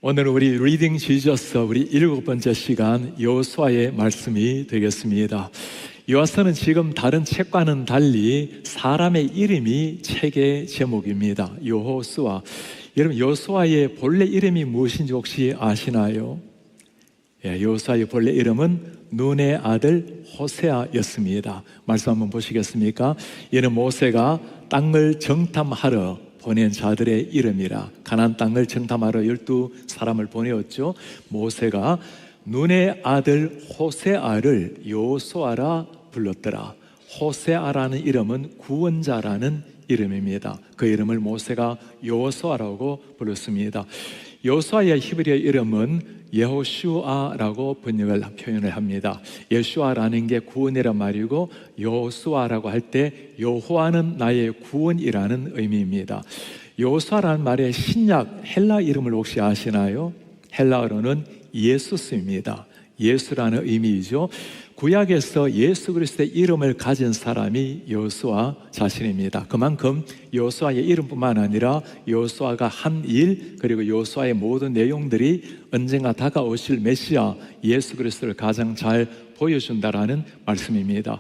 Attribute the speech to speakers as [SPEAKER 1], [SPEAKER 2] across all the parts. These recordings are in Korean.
[SPEAKER 1] 오늘 우리 리딩 지저스 우리 7번째 시간 여호수아의 말씀이 되겠습니다. 여호수아는 지금 다른 책과는 달리 사람의 이름이 책의 제목입니다. 여호수아. 여러분, 여호수아의 본래 이름이 무엇인지 혹시 아시나요? 여호수아의 본래 이름은 눈의 아들 호세아였습니다. 말씀 한번 보시겠습니까? 이는 모세가 땅을 정탐하러 보낸 자들의 이름이라. 가나안 땅을 정탐하러 12사람을 보내었죠. 모세가 눈의 아들 호세아를 여호수아라 불렀더라. 호세아라는 이름은 구원자라는 이름입니다. 그 이름을 모세가 여호수아라고 불렀습니다. 여호수아의 히브리어 이름은 여호슈아라고 표현을 합니다. 여호슈아라는 게 구원이란 말이고, 여호수아라고 할 때 여호와는 나의 구원이라는 의미입니다. 여호수아라는 말의 신약 헬라 이름을 혹시 아시나요? 헬라어로는 예수스입니다. 예수라는 의미이죠. 구약에서 예수 그리스도의 이름을 가진 사람이 여호수아 자신입니다. 그만큼 여호수아의 이름뿐만 아니라 여호수아가 한 일, 그리고 여호수아의 모든 내용들이 언젠가 다가오실 메시아 예수 그리스도를 가장 잘 보여준다라는 말씀입니다.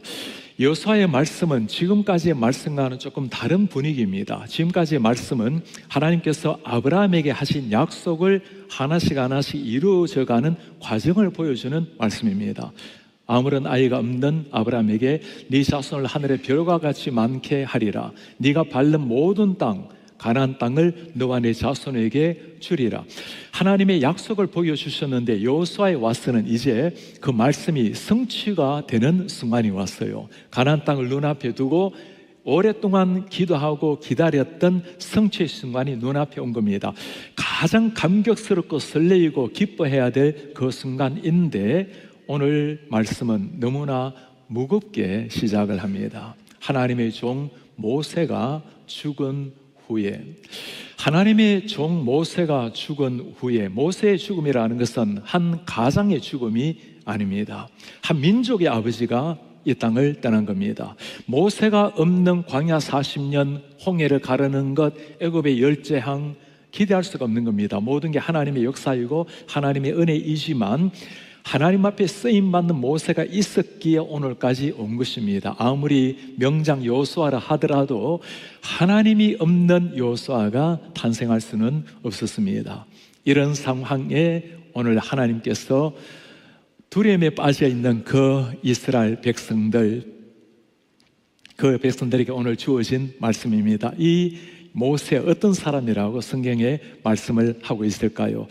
[SPEAKER 1] 여호수아의 말씀은 지금까지의 말씀과는 조금 다른 분위기입니다. 지금까지의 말씀은 하나님께서 아브라함에게 하신 약속을 하나씩 이루어져가는 과정을 보여주는 말씀입니다. 아무런 아이가 없는 아브라함에게 네 자손을 하늘의 별과 같이 많게 하리라. 네가 밟는 모든 땅, 가나안 땅을 너와 네 자손에게 주리라. 하나님의 약속을 보여주셨는데 여호수아에 와서는 이제 그 말씀이 성취가 되는 순간이 왔어요. 가나안 땅을 눈앞에 두고 오랫동안 기도하고 기다렸던 성취의 순간이 눈앞에 온 겁니다. 가장 감격스럽고 설레이고 기뻐해야 될 그 순간인데, 오늘 말씀은 너무나 무겁게 시작을 합니다. 하나님의 종 모세가 죽은 후에, 하나님의 종 모세가 죽은 후에, 모세의 죽음이라는 것은 한 가정의 죽음이 아닙니다. 한 민족의 아버지가 이 땅을 떠난 겁니다. 모세가 없는 광야 40년, 홍해를 가르는 것, 애굽의 열재항, 기대할 수가 없는 겁니다. 모든 게 하나님의 역사이고 하나님의 은혜이지만 하나님 앞에 쓰임받는 모세가 있었기에 오늘까지 온 것입니다. 아무리 명장 여호수아라 하더라도 하나님이 없는 여호수아가 탄생할 수는 없었습니다. 이런 상황에 오늘 하나님께서 두려움에 빠져 있는 그 이스라엘 백성들, 그 백성들에게 오늘 주어진 말씀입니다. 이 모세 어떤 사람이라고 성경에 말씀을 하고 있을까요?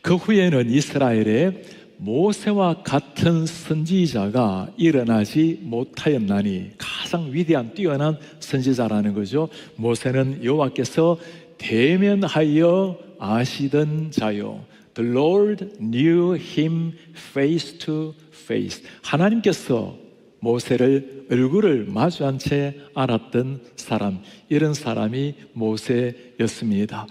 [SPEAKER 1] 그 후에는 이스라엘에 모세와 같은 선지자가 일어나지 못하였나니, 가장 위대한 뛰어난 선지자라는 거죠. 모세는 여호와께서 대면하여 아시던 자요, The Lord knew him face to face. 하나님께서 모세를 얼굴을 마주한 채 알았던 사람, 이런 사람이 모세였습니다.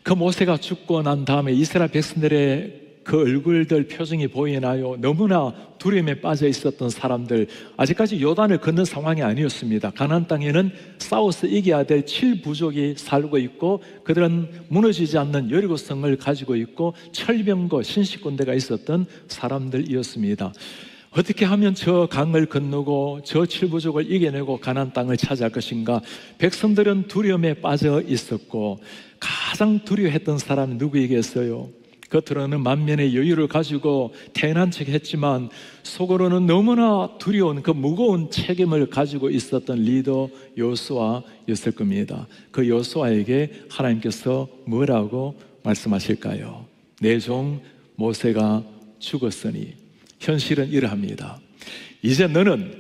[SPEAKER 1] 그 모세가 죽고 난 다음에 이스라엘 백성들의 그 얼굴들 표정이 보이나요? 너무나 두려움에 빠져 있었던 사람들, 아직까지 요단을 건넌 상황이 아니었습니다. 가나안 땅에는 싸워서 이겨야 될 7부족이 살고 있고, 그들은 무너지지 않는 여리고성을 가지고 있고 철병거 신식군대가 있었던 사람들이었습니다. 어떻게 하면 저 강을 건너고 저 7부족을 이겨내고 가나안 땅을 차지할 것인가? 백성들은 두려움에 빠져 있었고, 가장 두려워했던 사람이 누구이겠어요? 겉으로는 만면의 여유를 가지고 태연한 척 했지만 속으로는 너무나 두려운 그 무거운 책임을 가지고 있었던 리더 여호수아였을 겁니다. 그 여호수아에게 하나님께서 뭐라고 말씀하실까요? 내 종 모세가 죽었으니, 현실은 이러합니다. 이제 너는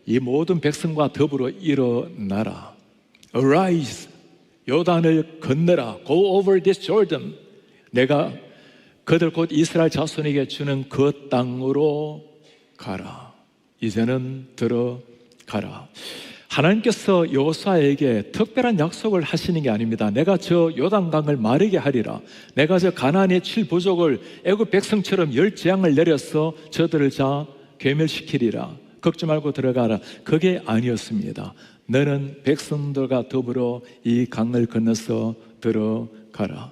[SPEAKER 1] 이 모든 백성과 더불어 일어나라. Arise, 요단을 건너라. Go over this Jordan. 내가 그들 곧 이스라엘 자손에게 주는 그 땅으로 가라. 이제는 들어가라. 하나님께서 여호수아에게 특별한 약속을 하시는 게 아닙니다. 내가 저 요단강을 마르게 하리라. 내가 저 가나안의 7부족을 애굽 백성처럼 열재앙을 내려서 저들을 다 괴멸시키리라. 걱정 말고 들어가라. 그게 아니었습니다. 너는 백성들과 더불어 이 강을 건너서 들어가라.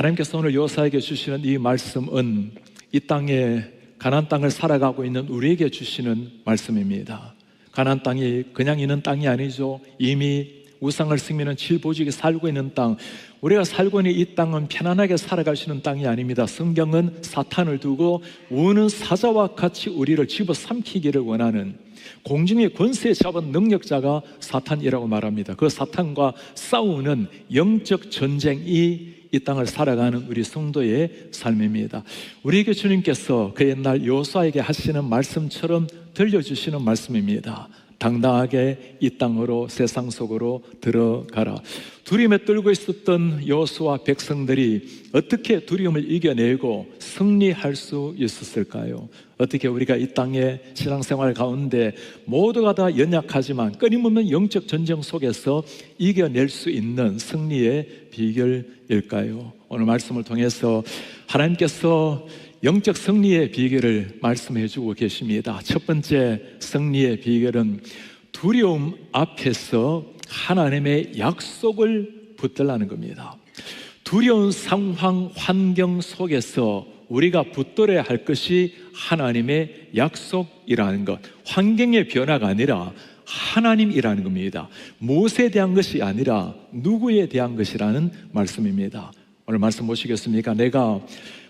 [SPEAKER 1] 하나님께서 오늘 여호수아에게 주시는 이 말씀은 이 땅에 가나안 땅을 살아가고 있는 우리에게 주시는 말씀입니다. 가나안 땅이 그냥 있는 땅이 아니죠. 이미 우상을 섬기는 칠보직이 살고 있는 땅, 우리가 살고 있는 이 땅은 편안하게 살아갈 수 있는 땅이 아닙니다. 성경은 사탄을 두고 우는 사자와 같이 우리를 집어삼키기를 원하는 공중의 권세 잡은 능력자가 사탄이라고 말합니다. 그 사탄과 싸우는 영적 전쟁이 이 땅을 살아가는 우리 성도의 삶입니다. 우리에게 주님께서 그 옛날 여호수아에게 하시는 말씀처럼 들려주시는 말씀입니다. 당당하게 이 땅으로 세상 속으로 들어가라. 두려움에 떨고 있었던 여호수아 백성들이 어떻게 두려움을 이겨내고 승리할 수 있었을까요? 어떻게 우리가 이 땅의 신앙생활 가운데 모두가 다 연약하지만 끊임없는 영적 전쟁 속에서 이겨낼 수 있는 승리의 비결일까요? 오늘 말씀을 통해서 하나님께서 영적 승리의 비결을 말씀해 주고 계십니다. 첫 번째 승리의 비결은 두려움 앞에서 하나님의 약속을 붙들라는 겁니다. 두려운 상황, 환경 속에서 우리가 붙들어야 할 것이 하나님의 약속이라는 것. 환경의 변화가 아니라 하나님이라는 겁니다. 무엇에 대한 것이 아니라 누구에 대한 것이라는 말씀입니다. 오늘 말씀 보시겠습니까? 내가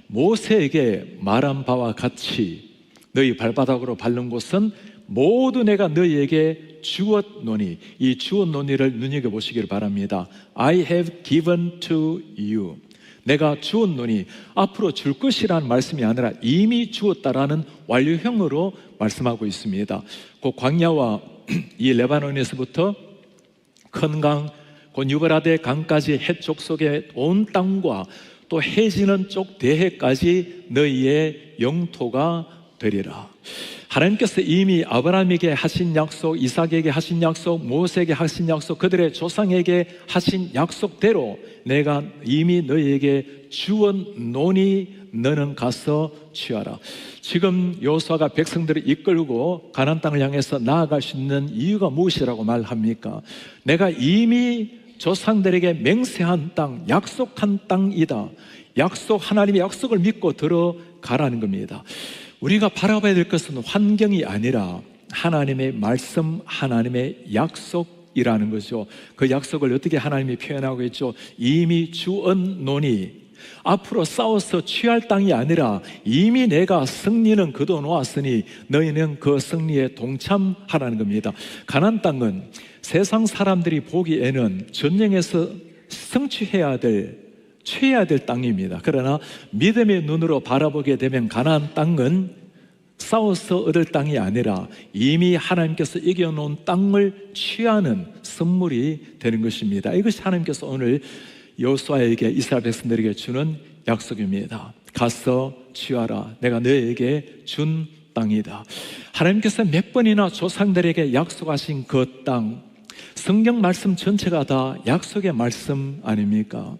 [SPEAKER 1] 모세에게 말한 바와 같이 너희 발바닥으로 밟는 곳은 모두 내가 너희에게 주었노니, 이 주었노니를 눈여겨보시기를 바랍니다. I have given to you. 내가 주었노니, 앞으로 줄 것이라는 말씀이 아니라 이미 주었다라는 완료형으로 말씀하고 있습니다. 그 광야와 이 레바논에서부터 큰 강, 곧 유브라데 강까지 해쪽 속의 온 땅과 또 해지는 쪽 대해까지 너희의 영토가 되리라. 하나님께서 이미 아브라함에게 하신 약속, 이삭에게 하신 약속, 모세에게 하신 약속, 그들의 조상에게 하신 약속대로 내가 이미 너희에게 주었노니 너는 가서 취하라. 지금 여호수아가 백성들을 이끌고 가나안 땅을 향해서 나아갈 수 있는 이유가 무엇이라고 말합니까? 내가 이미 조상들에게 맹세한 땅, 약속한 땅이다. 하나님의 약속을 믿고 들어가라는 겁니다. 우리가 바라봐야 될 것은 환경이 아니라 하나님의 말씀, 하나님의 약속이라는 거죠. 그 약속을 어떻게 하나님이 표현하고 있죠? 이미 주었노니, 앞으로 싸워서 취할 땅이 아니라 이미 내가 승리는 거둬놓았으니 너희는 그 승리에 동참하라는 겁니다. 가나안 땅은 세상 사람들이 보기에는 전쟁에서 성취해야 될, 취해야 될 땅입니다. 그러나 믿음의 눈으로 바라보게 되면 가나안 땅은 싸워서 얻을 땅이 아니라 이미 하나님께서 이겨놓은 땅을 취하는 선물이 되는 것입니다. 이것이 하나님께서 오늘 여호수아에게, 이스라엘 백성들에게 주는 약속입니다. 가서 취하라. 내가 너에게 준 땅이다. 하나님께서 몇 번이나 조상들에게 약속하신 그 땅, 성경 말씀 전체가 다 약속의 말씀 아닙니까?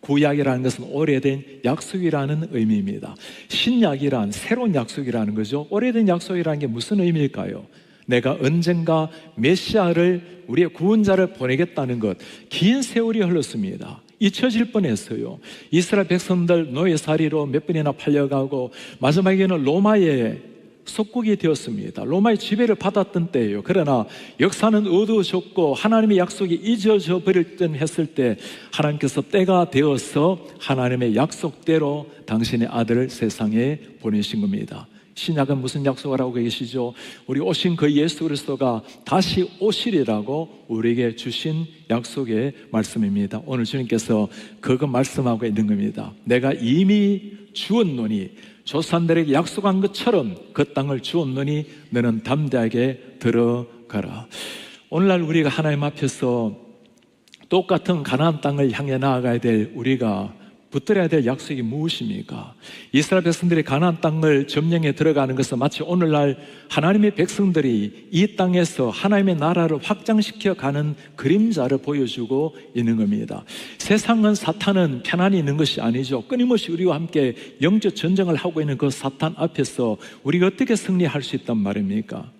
[SPEAKER 1] 구약이라는 것은 오래된 약속이라는 의미입니다. 신약이란 새로운 약속이라는 거죠. 오래된 약속이라는 게 무슨 의미일까요? 내가 언젠가 메시아를, 우리의 구원자를 보내겠다는 것. 긴 세월이 흘렀습니다. 잊혀질 뻔했어요. 이스라엘 백성들 노예살이로 몇 번이나 팔려가고 마지막에는 로마의 속국이 되었습니다. 로마의 지배를 받았던 때예요. 그러나 역사는 어두워졌고 하나님의 약속이 잊어져 버릴 듯 했을 때 하나님께서 때가 되어서 하나님의 약속대로 당신의 아들을 세상에 보내신 겁니다. 신약은 무슨 약속을 하고 계시죠? 우리 오신 그 예수 그리스도가 다시 오시리라고 우리에게 주신 약속의 말씀입니다. 오늘 주님께서 그거 말씀하고 있는 겁니다. 내가 이미 주었노니, 조상들에게 약속한 것처럼 그 땅을 주었노니 너는 담대하게 들어가라. 오늘날 우리가 하나님 앞에서 똑같은 가나안 땅을 향해 나아가야 될, 우리가 붙들어야 될 약속이 무엇입니까? 이스라엘 백성들이 가나안 땅을 점령해 들어가는 것은 마치 오늘날 하나님의 백성들이 이 땅에서 하나님의 나라를 확장시켜 가는 그림자를 보여주고 있는 겁니다. 세상은, 사탄은 편안히 있는 것이 아니죠. 끊임없이 우리와 함께 영적 전쟁을 하고 있는 그 사탄 앞에서 우리가 어떻게 승리할 수 있단 말입니까?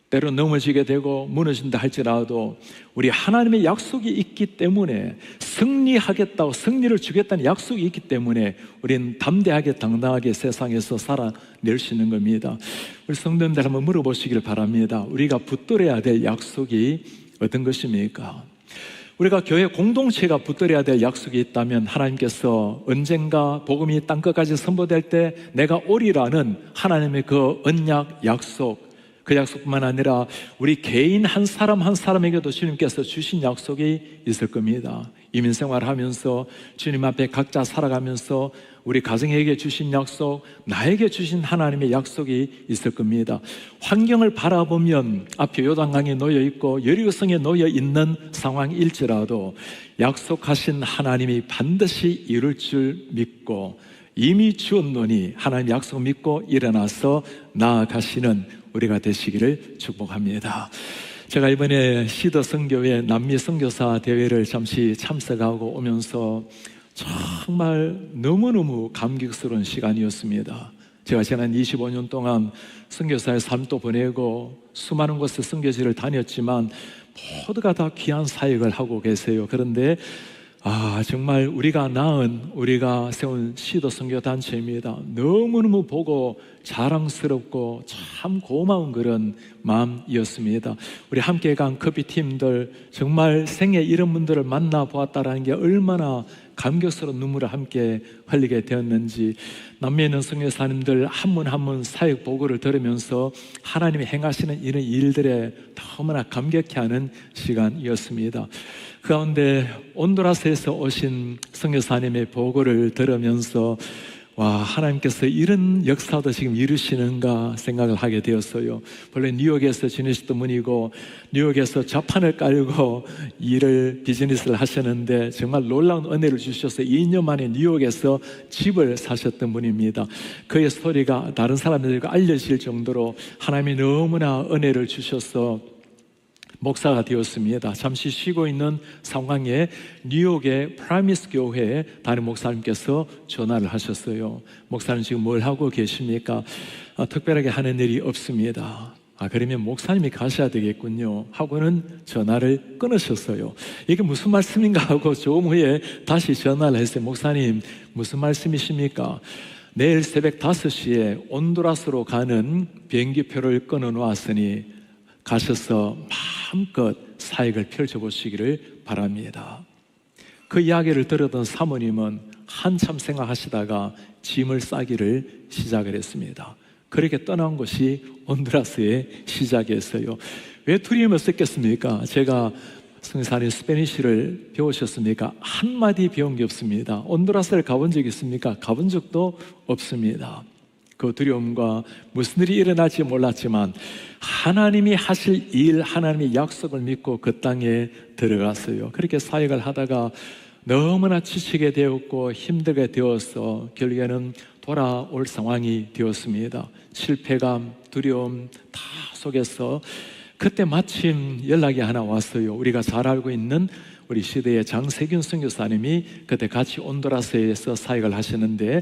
[SPEAKER 1] 때로 넘어지게 되고 무너진다 할지라도 우리 하나님의 약속이 있기 때문에, 승리하겠다고, 승리를 주겠다는 약속이 있기 때문에 우리는 담대하게 당당하게 세상에서 살아낼 수 있는 겁니다. 우리 성도님들 한번 물어보시길 바랍니다. 우리가 붙들어야 될 약속이 어떤 것입니까? 우리가 교회 공동체가 붙들어야 될 약속이 있다면, 하나님께서 언젠가 복음이 땅끝까지 선포될 때 내가 오리라는 하나님의 그 언약 약속, 그 약속뿐만 아니라 우리 개인 한 사람 한 사람에게도 주님께서 주신 약속이 있을 겁니다. 이민생활을 하면서 주님 앞에 각자 살아가면서 우리 가정에게 주신 약속, 나에게 주신 하나님의 약속이 있을 겁니다. 환경을 바라보면 앞에 요단강에 놓여 있고 여리고성에 놓여 있는 상황일지라도 약속하신 하나님이 반드시 이룰 줄 믿고, 이미 주었노니 하나님 약속 믿고 일어나서 나아가시는 우리가 되시기를 축복합니다. 제가 이번에 시더 선교회 남미 선교사 대회를 잠시 참석하고 오면서 정말 너무너무 감격스러운 시간이었습니다. 제가 지난 25년 동안 선교사의 삶도 보내고 수많은 곳에 선교지를 다녔지만 모두가 다 귀한 사역을 하고 계세요. 그런데 정말 우리가 세운 시도 선교 단체입니다. 너무너무 보고 자랑스럽고 참 고마운 그런 마음이었습니다. 우리 함께 간 커피팀들, 정말 생애 이런 분들을 만나보았다라는 게 얼마나 감격스러운 눈물을 함께 흘리게 되었는지, 남미에 있는 선교사님들 한 분 한 분 사역 보고를 들으면서 하나님이 행하시는 이런 일들에 너무나 감격해 하는 시간이었습니다. 그 가운데 온두라스에서 오신 선교사님의 보고를 들으면서 하나님께서 이런 역사도 지금 이루시는가 생각을 하게 되었어요. 본래 뉴욕에서 지내셨던 분이고 뉴욕에서 좌판을 깔고 비즈니스를 하셨는데 정말 놀라운 은혜를 주셔서 2년 만에 뉴욕에서 집을 사셨던 분입니다. 그의 스토리가 다른 사람들과 알려질 정도로 하나님이 너무나 은혜를 주셔서 목사가 되었습니다. 잠시 쉬고 있는 상황에 뉴욕의 프라미스 교회에 담임 목사님께서 전화를 하셨어요. 목사님 지금 뭘 하고 계십니까? 특별하게 하는 일이 없습니다. 그러면 목사님이 가셔야 되겠군요 하고는 전화를 끊으셨어요. 이게 무슨 말씀인가 하고 조금 후에 다시 전화를 했어요. 목사님, 무슨 말씀이십니까? 내일 새벽 5시에 온두라스로 가는 비행기표를 끊어 놓았으니 가셔서 마음껏 사역을 펼쳐보시기를 바랍니다. 그 이야기를 들었던 사모님은 한참 생각하시다가 짐을 싸기를 시작을 했습니다. 그렇게 떠난 것이 온두라스의 시작이었어요. 왜 두려움을 썼겠습니까? 제가 선교사님 스페니쉬를 배우셨습니까? 한마디 배운 게 없습니다. 온두라스를 가본 적이 있습니까? 가본 적도 없습니다. 그 두려움과 무슨 일이 일어날지 몰랐지만 하나님이 하실 일, 하나님의 약속을 믿고 그 땅에 들어갔어요. 그렇게 사역을 하다가 너무나 지치게 되었고 힘들게 되어서 결국에는 돌아올 상황이 되었습니다. 실패감, 두려움 다 속에서 그때 마침 연락이 하나 왔어요. 우리가 잘 알고 있는 우리 시대의 장세균 선교사님이 그때 같이 온두라스에서 사역을 하시는데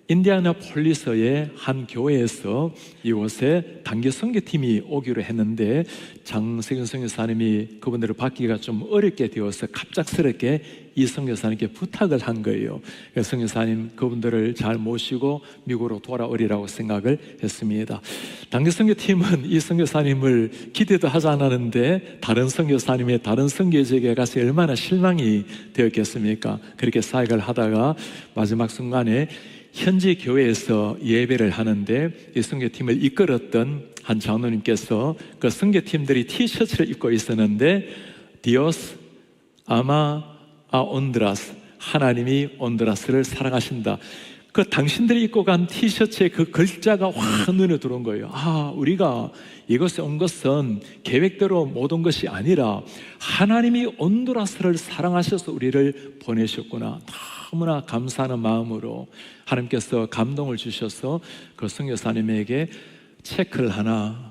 [SPEAKER 1] 인디애나폴리스의 한 교회에서 이곳에 단기 선교팀이 오기로 했는데 장세균 선교사님이 그분들을 받기가 좀 어렵게 되어서 갑작스럽게 이 선교사님께 부탁을 한 거예요. 그래서 선교사님 그분들을 잘 모시고 미국으로 돌아오리라고 생각을 했습니다. 단기 선교팀은 이 선교사님을 기대도 하지 않았는데 다른 선교사님의 다른 선교지에 가서 얼마나 실망이 되었겠습니까? 그렇게 사역을 하다가 마지막 순간에 현지 교회에서 예배를 하는데 이 선교팀을 이끌었던 한 장로님께서 그 선교팀들이 티셔츠를 입고 있었는데 디오스 아마 온드라스, 하나님이 온두라스를 사랑하신다. 그 당신들이 입고 간 티셔츠에 그 글자가 확 눈에 들어온 거예요. 우리가 이곳에 온 것은 계획대로 못 온 것이 아니라 하나님이 온두라스를 사랑하셔서 우리를 보내셨구나. 너무나 감사하는 마음으로 하나님께서 감동을 주셔서 그 선교사님에게 체크를 하나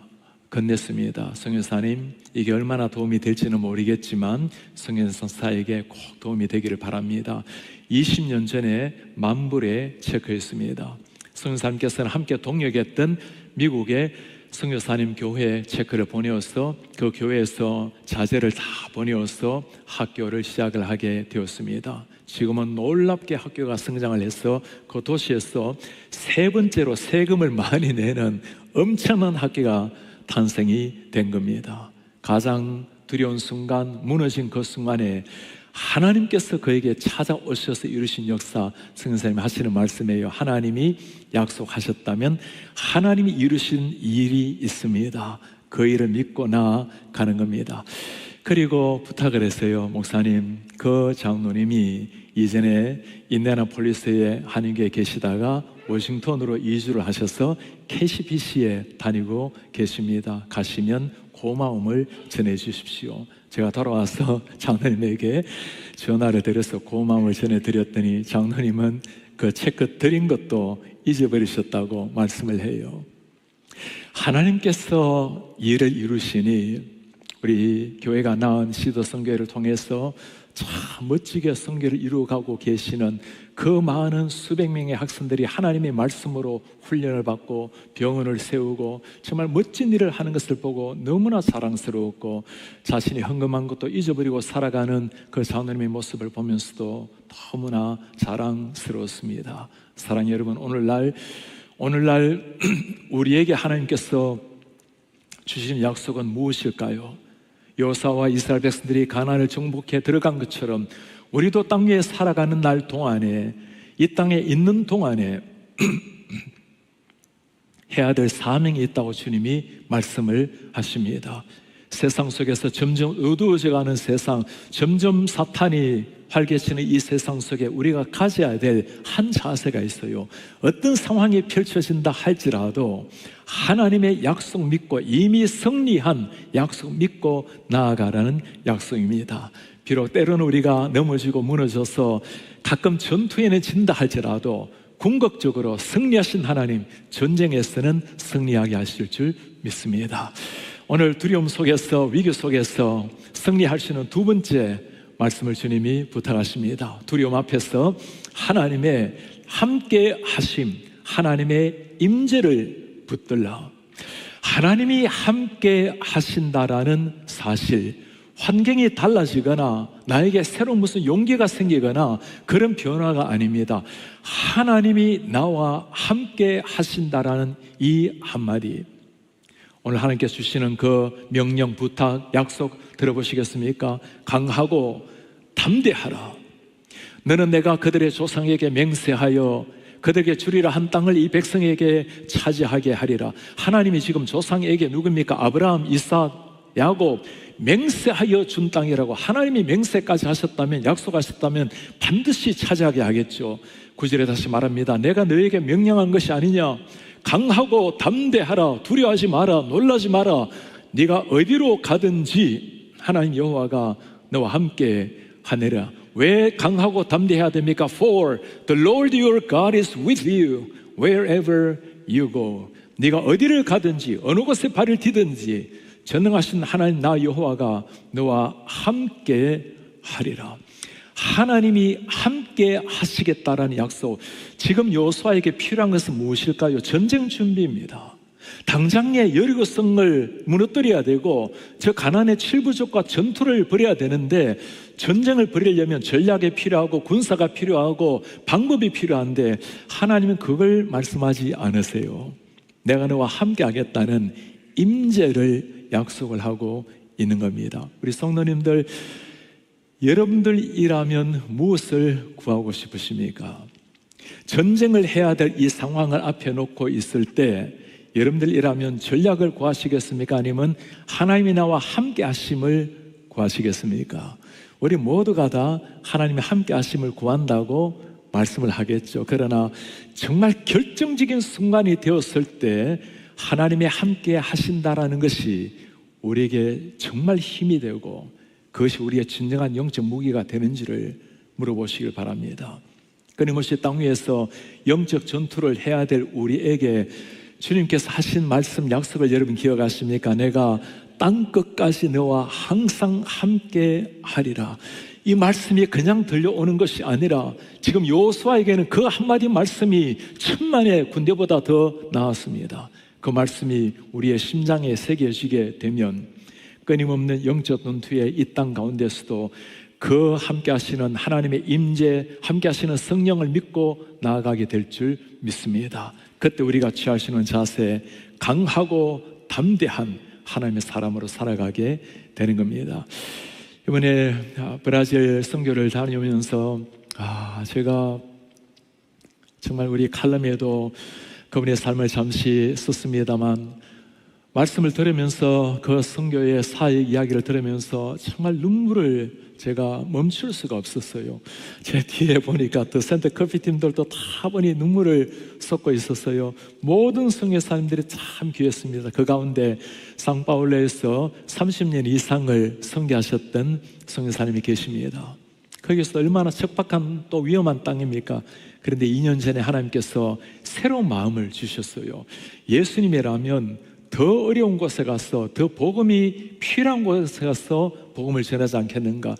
[SPEAKER 1] 건넸습니다. 선교사님, 이게 얼마나 도움이 될지는 모르겠지만 선교사에게 꼭 도움이 되기를 바랍니다. 20년 전에 만불에 체크했습니다. 선교사님께서는 함께 동역했던 미국의 선교사님 교회 체크를 보내어서 그 교회에서 자재를 다 보내어서 학교를 시작을 하게 되었습니다. 지금은 놀랍게 학교가 성장을 해서 그 도시에서 세 번째로 세금을 많이 내는 엄청난 학교가 탄생이 된 겁니다. 가장 두려운 순간, 무너진 그 순간에 하나님께서 그에게 찾아오셔서 이루신 역사, 성경사님이 하시는 말씀이에요. 하나님이 약속하셨다면 하나님이 이루신 일이 있습니다. 그 일을 믿고 나아가는 겁니다. 그리고 부탁을 했어요. 목사님, 그 장로님이 이전에 인디애나폴리스의 한인교회에 계시다가 워싱턴으로 이주를 하셔서 KCBC에 다니고 계십니다. 가시면 고마움을 전해주십시오. 제가 돌아와서 장로님에게 전화를 드려서 고마움을 전해드렸더니 장로님은 그 체크 드린 것도 잊어버리셨다고 말씀을 해요. 하나님께서 일을 이루시니 우리 교회가 낳은 시도 선교회를 통해서 참 멋지게 선교를 이루어가고 계시는 그 많은 수백 명의 학생들이 하나님의 말씀으로 훈련을 받고 병원을 세우고 정말 멋진 일을 하는 것을 보고 너무나 자랑스러웠고, 자신이 헌금한 것도 잊어버리고 살아가는 그 장로님의 모습을 보면서도 너무나 자랑스러웠습니다. 사랑하는 여러분, 오늘날 우리에게 하나님께서 주신 약속은 무엇일까요? 여호수아와 이스라엘 백성들이 가나안을 정복해 들어간 것처럼 우리도 땅 위에 살아가는 날 동안에, 이 땅에 있는 동안에 해야 될 사명이 있다고 주님이 말씀을 하십니다. 세상 속에서 점점 어두워져가는 세상, 점점 사탄이 활개치는 이 세상 속에 우리가 가져야 될 한 자세가 있어요. 어떤 상황이 펼쳐진다 할지라도 하나님의 약속 믿고, 이미 승리한 약속 믿고 나아가라는 약속입니다. 비록 때로는 우리가 넘어지고 무너져서 가끔 전투에는 진다 할지라도 궁극적으로 승리하신 하나님, 전쟁에서는 승리하게 하실 줄 믿습니다. 오늘 두려움 속에서, 위기 속에서 승리할 수 있는 두 번째 말씀을 주님이 부탁하십니다. 두려움 앞에서 하나님의 함께 하심, 하나님의 임재를 붙들라. 하나님이 함께 하신다라는 사실, 환경이 달라지거나 나에게 새로운 무슨 용기가 생기거나 그런 변화가 아닙니다. 하나님이 나와 함께 하신다라는 이 한마디, 오늘 하나님께서 주시는 그 명령, 부탁, 약속 들어보시겠습니까? 강하고 담대하라. 너는 내가 그들의 조상에게 맹세하여 그들에게 주리라 한 땅을 이 백성에게 차지하게 하리라. 하나님이 지금 조상에게 누굽니까? 아브라함, 이삭, 야곱 맹세하여 준 땅이라고. 하나님이 맹세까지 하셨다면, 약속하셨다면 반드시 차지하게 하겠죠. 9절에 다시 말합니다. 내가 너에게 명령한 것이 아니냐? 강하고 담대하라. 두려워하지 마라. 놀라지 마라. 네가 어디로 가든지 하나님 여호와가 너와 함께 하느라. 왜 강하고 담대해야 됩니까? For the Lord your God is with you wherever you go. 네가 어디를 가든지 어느 곳에 발을 디든지 전능하신 하나님 나 여호와가 너와 함께 하리라. 하나님이 함께 하시겠다라는 약속. 지금 여호수아에게 필요한 것은 무엇일까요? 전쟁 준비입니다. 당장에 여리고성을 무너뜨려야 되고 저 가나안의 칠부족과 전투를 벌여야 되는데, 전쟁을 벌이려면 전략이 필요하고 군사가 필요하고 방법이 필요한데 하나님은 그걸 말씀하지 않으세요. 내가 너와 함께 하겠다는 임재를 약속을 하고 있는 겁니다. 우리 성도님들, 여러분들이라면 무엇을 구하고 싶으십니까? 전쟁을 해야 될 이 상황을 앞에 놓고 있을 때 여러분들이라면 전략을 구하시겠습니까? 아니면 하나님이 나와 함께 하심을 구하시겠습니까? 우리 모두가 다 하나님의 함께 하심을 구한다고 말씀을 하겠죠. 그러나 정말 결정적인 순간이 되었을 때 하나님의 함께 하신다라는 것이 우리에게 정말 힘이 되고 그것이 우리의 진정한 영적 무기가 되는지를 물어보시길 바랍니다. 끊임없이 땅 위에서 영적 전투를 해야 될 우리에게 주님께서 하신 말씀, 약속을 여러분 기억하십니까? 내가 땅 끝까지 너와 항상 함께 하리라. 이 말씀이 그냥 들려오는 것이 아니라 지금 여호수아에게는 그 한마디 말씀이 천만의 군대보다 더 나았습니다. 그 말씀이 우리의 심장에 새겨지게 되면 끊임없는 영적 전투의 이 땅 가운데서도 그 함께 하시는 하나님의 임재, 함께 하시는 성령을 믿고 나아가게 될 줄 믿습니다. 그때 우리가 취하시는 자세, 강하고 담대한 하나님의 사람으로 살아가게 되는 겁니다. 이번에 브라질 선교를 다녀오면서 제가 정말 우리 칼럼에도 그분의 삶을 잠시 썼습니다만, 말씀을 들으면서 그 선교의 사역 이야기를 들으면서 정말 눈물을 제가 멈출 수가 없었어요. 제 뒤에 보니까 더 센터 커피팀들도 다 보니 눈물을 쏟고 있었어요. 모든 선교사님들이 참 귀했습니다. 그 가운데 상파울로에서 30년 이상을 선교하셨던 선교사님이 계십니다. 거기서 얼마나 척박한 또 위험한 땅입니까? 그런데 2년 전에 하나님께서 새로운 마음을 주셨어요. 예수님이라면 더 어려운 곳에 가서, 더 복음이 필요한 곳에 가서 복음을 전하지 않겠는가?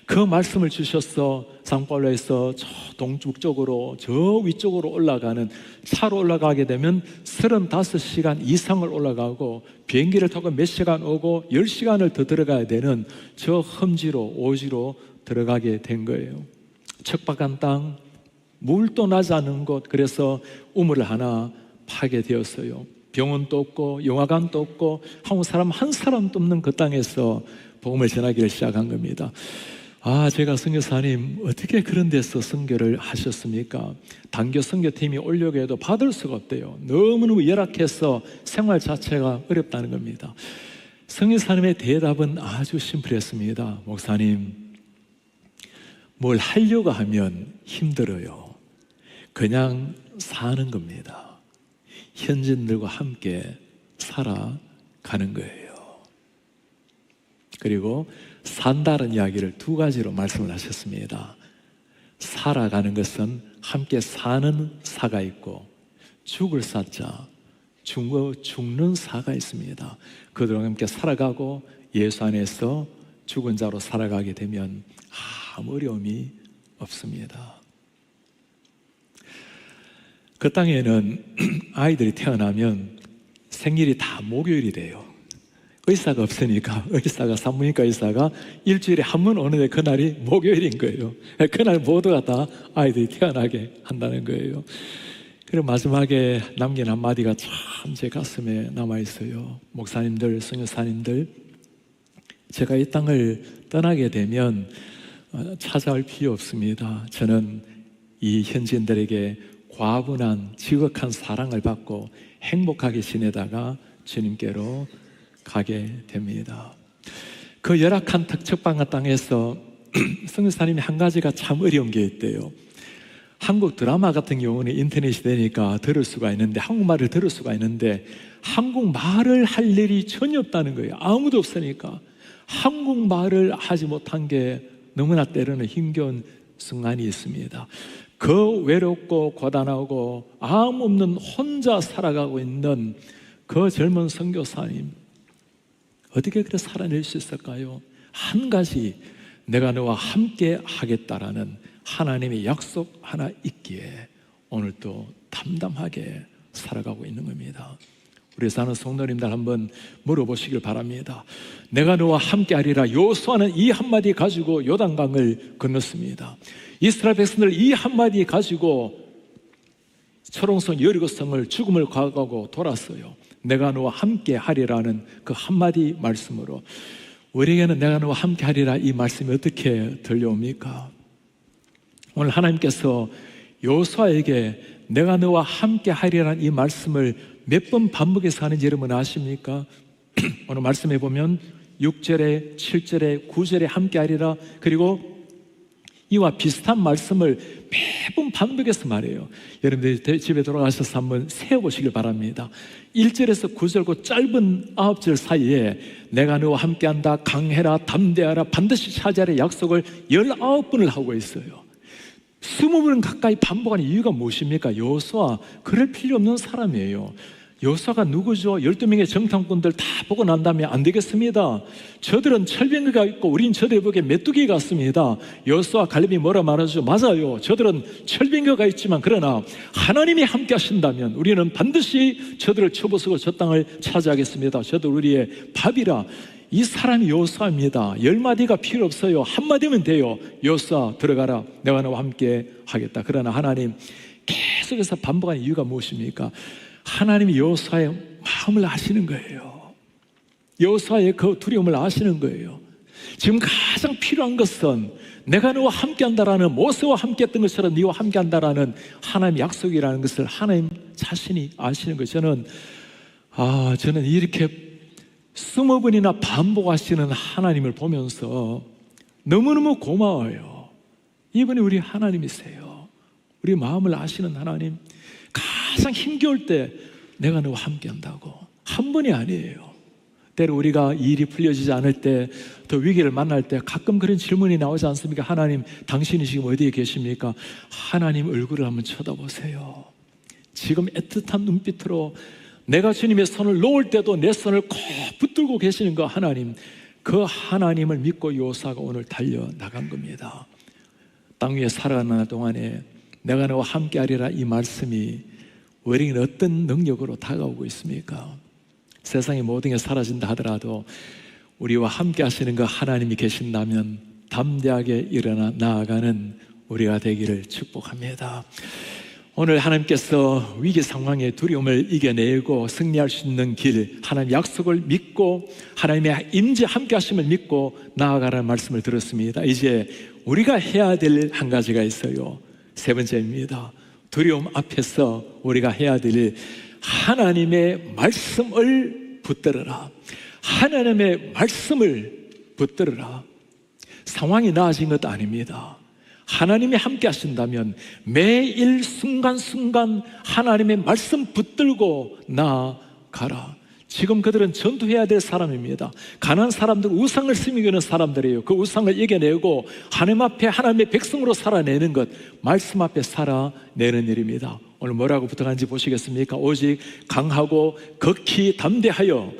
[SPEAKER 1] 그 말씀을 주셔서 상파울로에서 저 동쪽으로, 저 위쪽으로 올라가는, 차로 올라가게 되면 35시간 이상을 올라가고 비행기를 타고 몇 시간 오고 10시간을 더 들어가야 되는 저 험지로, 오지로 들어가게 된 거예요. 척박한 땅, 물도 나지 않은 곳, 그래서 우물을 하나 파게 되었어요. 병원도 없고 영화관도 없고 한국 사람 한 사람도 없는 그 땅에서 복음을 전하기를 시작한 겁니다. 제가 선교사님 어떻게 그런 데서 선교를 하셨습니까? 단교 선교팀이 오려고 해도 받을 수가 없대요. 너무너무 열악해서 생활 자체가 어렵다는 겁니다. 선교사님의 대답은 아주 심플했습니다. 목사님, 뭘 하려고 하면 힘들어요. 그냥 사는 겁니다. 현지인들과 함께 살아가는 거예요. 그리고 산다는 이야기를 두 가지로 말씀을 하셨습니다. 살아가는 것은 함께 사는 사가 있고, 죽을 사자, 죽는 사가 있습니다. 그들과 함께 살아가고 예수 안에서 죽은 자로 살아가게 되면 아무 어려움이 없습니다. 그 땅에는 아이들이 태어나면 생일이 다 목요일이 돼요. 의사가 없으니까, 산부인과 의사가 일주일에 한 번 오는데 그날이 목요일인 거예요. 그날 모두가 다 아이들이 태어나게 한다는 거예요. 그리고 마지막에 남긴 한마디가 참 제 가슴에 남아있어요. 목사님들, 선교사님들, 제가 이 땅을 떠나게 되면 찾아올 필요 없습니다. 저는 이 현지인들에게 과분한 지극한 사랑을 받고 행복하게 지내다가 주님께로 가게 됩니다. 그 열악한 척박한 땅에서 선교사님이 한 가지가 참 어려운 게 있대요. 한국 드라마 같은 경우는 인터넷이 되니까 들을 수가 있는데, 한국말을 들을 수가 있는데 한국말을 할 일이 전혀 없다는 거예요. 아무도 없으니까 한국말을 하지 못한 게 너무나 때로는 힘겨운 순간이 있습니다. 그 외롭고 고단하고 아무 없는 혼자 살아가고 있는 그 젊은 선교사님, 어떻게 그렇게 살아낼 수 있을까요? 한 가지, 내가 너와 함께 하겠다라는 하나님의 약속 하나 있기에 오늘도 담담하게 살아가고 있는 겁니다. 우리 사는 성도님들 한번 물어보시길 바랍니다. 내가 너와 함께 하리라. 여호수아는 이 한마디 가지고 요단강을 건넜습니다. 이스라엘 백성들 이 한마디 가지고 철옹성 여리고성을 죽음을 과거하고 돌았어요. 내가 너와 함께 하리라는 그 한마디 말씀으로 우리에게는 내가 너와 함께 하리라 이 말씀이 어떻게 들려옵니까? 오늘 하나님께서 여호수아에게 내가 너와 함께 하리라는 이 말씀을 몇 번 반복해서 하는지 여러분 아십니까? 오늘 말씀해 보면 6절에 7절에 9절에 함께 하리라, 그리고 이와 비슷한 말씀을 매번 반복해서 말해요. 여러분들 집에 돌아가셔서 한번 세어보시길 바랍니다. 1절에서 9절 그 짧은 9절 사이에 내가 너와 함께한다, 강해라, 담대하라, 반드시 차지하라 약속을 19번을 하고 있어요. 20번 가까이 반복하는 이유가 무엇입니까? 여호수아 그럴 필요 없는 사람이에요. 여호수아가 누구죠? 12명의 정탐꾼들 다 보고 난 다음에 안 되겠습니다. 저들은 철병거가 있고 우린 저들에 보기에 메뚜기 같습니다. 여호수아 갈렙이 뭐라 말하죠? 맞아요. 저들은 철병거가 있지만 그러나 하나님이 함께 하신다면 우리는 반드시 저들을 쳐부수고 저 땅을 차지하겠습니다. 저들 우리의 밥이라. 이 사람이 여호수아입니다. 10마디가 필요 없어요. 한마디면 돼요. 여호수아 들어가라. 내가 너와 함께 하겠다. 그러나 하나님 계속해서 반복하는 이유가 무엇입니까? 하나님이 여호수아의 마음을 아시는 거예요. 여호수아의 그 두려움을 아시는 거예요. 지금 가장 필요한 것은 내가 너와 함께한다라는, 모세와 함께했던 것처럼 네와 함께한다라는 하나님의 약속이라는 것을 하나님 자신이 아시는 거예요. 저는 이렇게 20번이나 반복하시는 하나님을 보면서 너무너무 고마워요. 이분이 우리 하나님이세요. 우리 마음을 아시는 하나님. 가장 힘겨울 때 내가 너와 함께 한다고. 한 번이 아니에요. 때로 우리가 일이 풀려지지 않을 때, 더 위기를 만날 때 가끔 그런 질문이 나오지 않습니까? 하나님, 당신이 지금 어디에 계십니까? 하나님 얼굴을 한번 쳐다보세요. 지금 애틋한 눈빛으로 내가 주님의 손을 놓을 때도 내 손을 꼭 붙들고 계시는 그 하나님, 그 하나님을 믿고 여호수아가 오늘 달려나간 겁니다. 땅 위에 살아가는 동안에 내가 너와 함께하리라, 이 말씀이 우리에게는 어떤 능력으로 다가오고 있습니까? 세상의 모든 게 사라진다 하더라도 우리와 함께 하시는 그 하나님이 계신다면 담대하게 일어나 나아가는 우리가 되기를 축복합니다. 오늘 하나님께서 위기 상황의 두려움을 이겨내고 승리할 수 있는 길, 하나님의 약속을 믿고 하나님의 임재 함께 하심을 믿고 나아가라는 말씀을 들었습니다. 이제 우리가 해야 될 한 가지가 있어요. 세 번째입니다. 두려움 앞에서 우리가 해야 될 하나님의 말씀을 붙들어라. 하나님의 말씀을 붙들어라. 상황이 나아진 것도 아닙니다. 하나님이 함께 하신다면 매일 순간순간 하나님의 말씀 붙들고 나아가라. 지금 그들은 전투해야 될 사람입니다. 가난한 사람들, 우상을 섬기는 사람들이에요. 그 우상을 이겨내고 하나님 앞에 하나님의 백성으로 살아내는 것, 말씀 앞에 살아내는 일입니다. 오늘 뭐라고 부탁하는지 보시겠습니까? 오직 강하고 극히 담대하여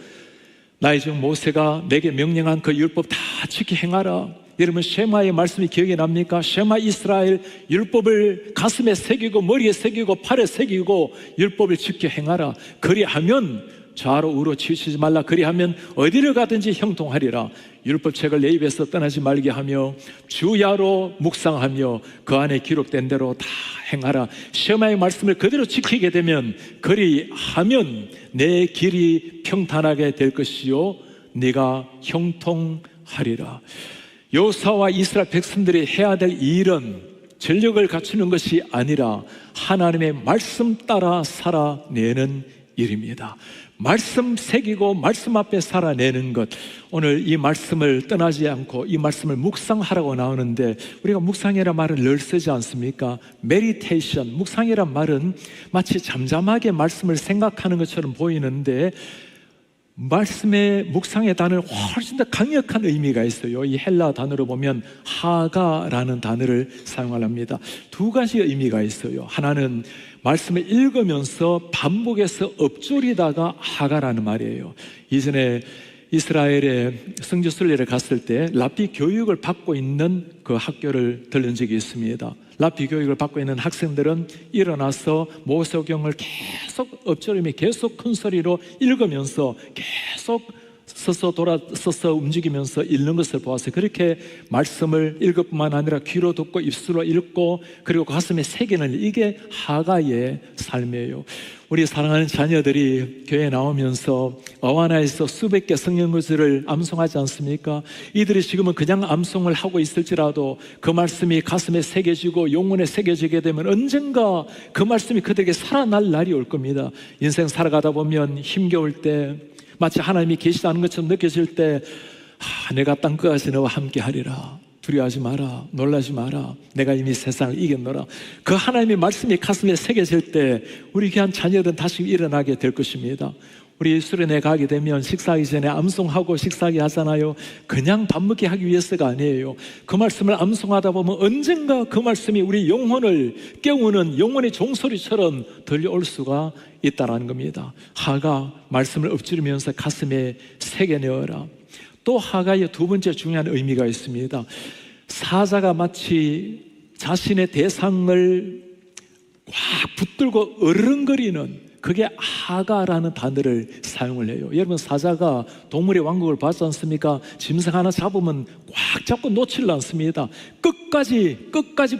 [SPEAKER 1] 나의 종 모세가 내게 명령한 그 율법 다 지켜 행하라. 여러분, 쉐마의 말씀이 기억이 납니까? 쉐마 이스라엘, 율법을 가슴에 새기고 머리에 새기고 팔에 새기고 율법을 지켜 행하라. 그리하면 좌로 우로 치우치지 말라. 그리하면 어디를 가든지 형통하리라. 율법책을 내 입에서 떠나지 말게 하며 주야로 묵상하며 그 안에 기록된 대로 다 행하라. 쉐마의 말씀을 그대로 지키게 되면, 그리하면 내 길이 평탄하게 될 것이요 네가 형통하리라. 여호수아와 이스라엘 백성들이 해야 될 일은 전력을 갖추는 것이 아니라 하나님의 말씀 따라 살아내는 일입니다. 말씀 새기고 말씀 앞에 살아내는 것. 오늘 이 말씀을 떠나지 않고 이 말씀을 묵상하라고 나오는데, 우리가 묵상이라는 말을 늘 쓰지 않습니까? 메디테이션, 묵상이란 말은 마치 잠잠하게 말씀을 생각하는 것처럼 보이는데, 말씀의 묵상의 단어는 훨씬 더 강력한 의미가 있어요. 이 헬라 단어로 보면 하가라는 단어를 사용합니다. 두 가지 의미가 있어요. 하나는 말씀을 읽으면서 반복해서 읊조리다가 하가라는 말이에요. 이전에 이스라엘의 성지 순례를 갔을 때 랍비 교육을 받고 있는 그 학교를 들른 적이 있습니다. 랍비 교육을 받고 있는 학생들은 일어나서 모세오경을 계속 읊조리며 계속 큰 소리로 읽으면서 계속 서서 움직이면서 읽는 것을 보았어요. 그렇게 말씀을 읽을 뿐만 아니라 귀로 듣고 입술로 읽고 그리고 가슴에 새기는, 이게 하가의 삶이에요. 우리 사랑하는 자녀들이 교회에 나오면서 어와나에서 수백 개 성경 구절을 암송하지 않습니까? 이들이 지금은 그냥 암송을 하고 있을지라도 그 말씀이 가슴에 새겨지고 영혼에 새겨지게 되면 언젠가 그 말씀이 그들에게 살아날 날이 올 겁니다. 인생 살아가다 보면 힘겨울 때, 마치 하나님이 계시지 않은 것처럼 느껴질 때, 내가 땅끝까지 너와 함께 하리라. 두려워하지 마라. 놀라지 마라. 내가 이미 세상을 이겼노라. 그 하나님의 말씀이 가슴에 새겨질 때 우리 귀한 자녀들은 다시 일어나게 될 것입니다. 우리 수련회 가게 되면 식사하기 전에 암송하고 식사하기 하잖아요. 그냥 밥 먹게 하기 위해서가 아니에요. 그 말씀을 암송하다 보면 언젠가 그 말씀이 우리 영혼을 깨우는 영혼의 종소리처럼 들려올 수가 있다는 겁니다. 하가 말씀을 엎지르면서 가슴에 새겨내어라. 또 하가의 두 번째 중요한 의미가 있습니다. 사자가 마치 자신의 대상을 꽉 붙들고 어르렁거리는, 그게 하가라는 단어를 사용을 해요. 여러분, 사자가 동물의 왕국을 봤지 않습니까? 짐승 하나 잡으면 꽉 잡고 놓지를 않습니다. 끝까지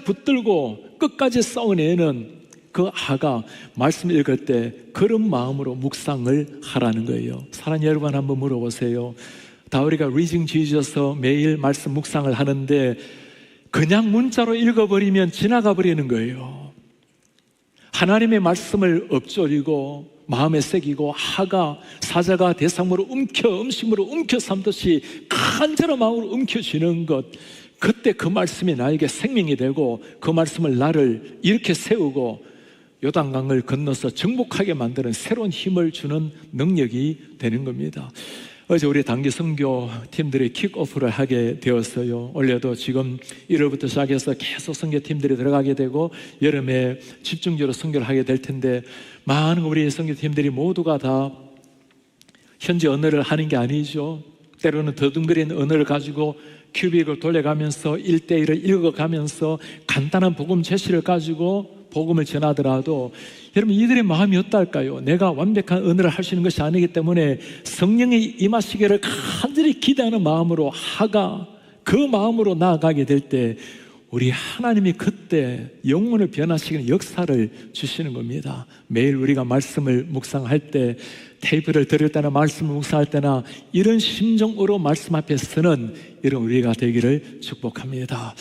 [SPEAKER 1] 붙들고 끝까지 싸워내는 그 하가, 말씀 읽을 때 그런 마음으로 묵상을 하라는 거예요. 사랑하는 여러분, 한번 물어보세요. 다윗이가 Reading Jesus 매일 말씀 묵상을 하는데 그냥 문자로 읽어버리면 지나가 버리는 거예요. 하나님의 말씀을 엎조리고 마음에 새기고 하가, 사자가 대상으로 음식으로 움켜 삼듯이 간절한 마음으로 움켜쥐는 것, 그때 그 말씀이 나에게 생명이 되고 그 말씀을 나를 이렇게 세우고 요단강을 건너서 정복하게 만드는 새로운 힘을 주는 능력이 되는 겁니다. 어제 우리 단기 선교 팀들이 킥오프를 하게 되었어요. 올해도 지금 1월부터 시작해서 계속 선교팀들이 들어가게 되고 여름에 집중적으로 선교를 하게 될 텐데, 많은 우리 선교팀들이 모두가 다 현지 언어를 하는 게 아니죠. 때로는 더듬거리는 언어를 가지고 큐빅을 돌려가면서 1대1을 읽어가면서 간단한 복음 제시를 가지고 복음을 전하더라도, 여러분, 이들의 마음이 어떨까요? 내가 완벽한 언어를 할 수 있는 것이 아니기 때문에 성령이 임하시기를 간절히 기대하는 마음으로 하가, 그 마음으로 나아가게 될 때 우리 하나님이 그때 영혼을 변화시키는 역사를 주시는 겁니다. 매일 우리가 말씀을 묵상할 때, 테이프를 들을 때나 말씀을 묵상할 때나 이런 심정으로 말씀 앞에 서는 이런 우리가 되기를 축복합니다.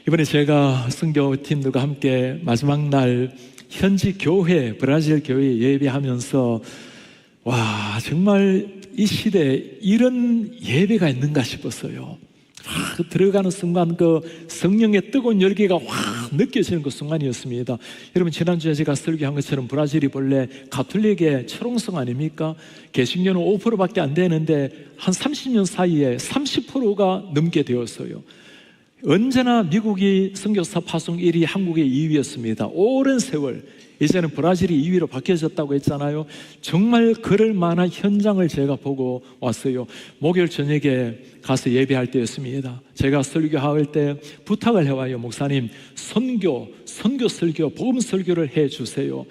[SPEAKER 1] 이번에 제가 선교팀들과 함께 마지막 날 현지 교회, 브라질 교회에 예배하면서 와, 정말 이 시대에 이런 예배가 있는가 싶었어요. 들어가는 순간 그 성령의 뜨거운 열기가 확 느껴지는 그 순간이었습니다. 여러분, 지난주에 제가 설교한 것처럼 브라질이 본래 가톨릭의 철옹성 아닙니까? 개신교는 5%밖에 안 되는데 한 30년 사이에 30%가 넘게 되었어요. 언제나 미국이 선교사 파송 1위, 한국의 2위였습니다. 오랜 세월. 이제는 브라질이 2위로 바뀌어졌다고 했잖아요. 정말 그럴 만한 현장을 제가 보고 왔어요. 목요일 저녁에 가서 예배할 때였습니다. 제가 설교할 때 부탁을 해와요. 목사님, 선교 설교, 복음 설교를 해주세요.